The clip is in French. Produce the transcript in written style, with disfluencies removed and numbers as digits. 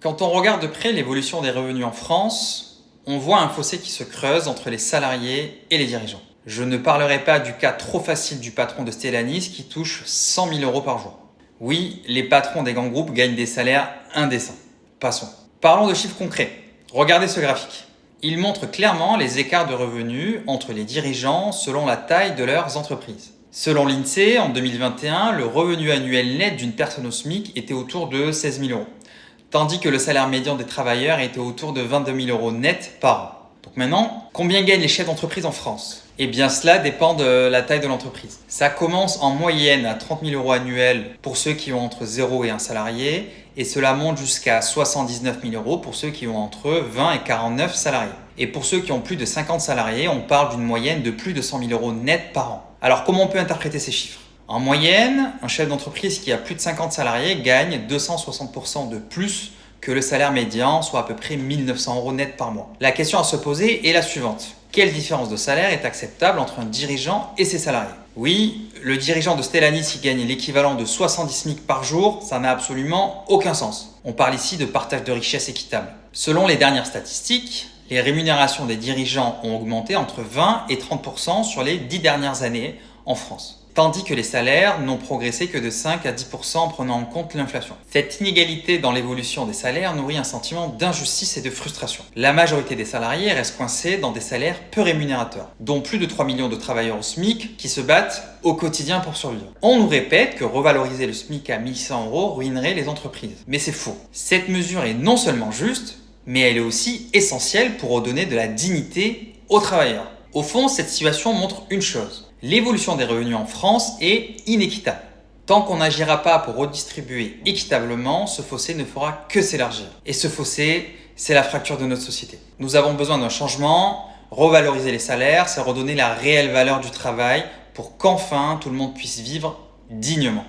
Quand on regarde de près l'évolution des revenus en France, on voit un fossé qui se creuse entre les salariés et les dirigeants. Je ne parlerai pas du cas trop facile du patron de Stellantis qui touche 100 000 € par jour. Oui, les patrons des grands groupes gagnent des salaires indécents. Passons. Parlons de chiffres concrets. Regardez ce graphique. Il montre clairement les écarts de revenus entre les dirigeants selon la taille de leurs entreprises. Selon l'INSEE, en 2021, le revenu annuel net d'une personne au SMIC était autour de 16 000 €, tandis que le salaire médian des travailleurs était autour de 22 000 € net par an. Donc maintenant, combien gagnent les chefs d'entreprise en France ? Eh bien cela dépend de la taille de l'entreprise. Ça commence en moyenne à 30 000 € annuels pour ceux qui ont entre 0 et 1 salarié, et cela monte jusqu'à 79 000 € pour ceux qui ont entre 20 et 49 salariés. Et pour ceux qui ont plus de 50 salariés, on parle d'une moyenne de plus de 100 000 € net par an. Alors comment on peut interpréter ces chiffres ? En moyenne, un chef d'entreprise qui a plus de 50 salariés gagne 260% de plus que le salaire médian, soit à peu près 1 900 € net par mois. La question à se poser est la suivante. Quelle différence de salaire est acceptable entre un dirigeant et ses salariés ? Oui, le dirigeant de Stellantis qui gagne l'équivalent de 70 SMIC par jour, ça n'a absolument aucun sens. On parle ici de partage de richesse équitable. Selon les dernières statistiques, les rémunérations des dirigeants ont augmenté entre 20 et 30% sur les 10 dernières années en France, tandis que les salaires n'ont progressé que de 5 à 10% en prenant en compte l'inflation. Cette inégalité dans l'évolution des salaires nourrit un sentiment d'injustice et de frustration. La majorité des salariés restent coincés dans des salaires peu rémunérateurs, dont plus de 3 millions de travailleurs au SMIC qui se battent au quotidien pour survivre. On nous répète que revaloriser le SMIC à 1 100 € ruinerait les entreprises. Mais c'est faux. Cette mesure est non seulement juste, mais elle est aussi essentielle pour redonner de la dignité aux travailleurs. Au fond, cette situation montre une chose. L'évolution des revenus en France est inéquitable. Tant qu'on n'agira pas pour redistribuer équitablement, ce fossé ne fera que s'élargir. Et ce fossé, c'est la fracture de notre société. Nous avons besoin d'un changement. Revaloriser les salaires, c'est redonner la réelle valeur du travail pour qu'enfin tout le monde puisse vivre dignement.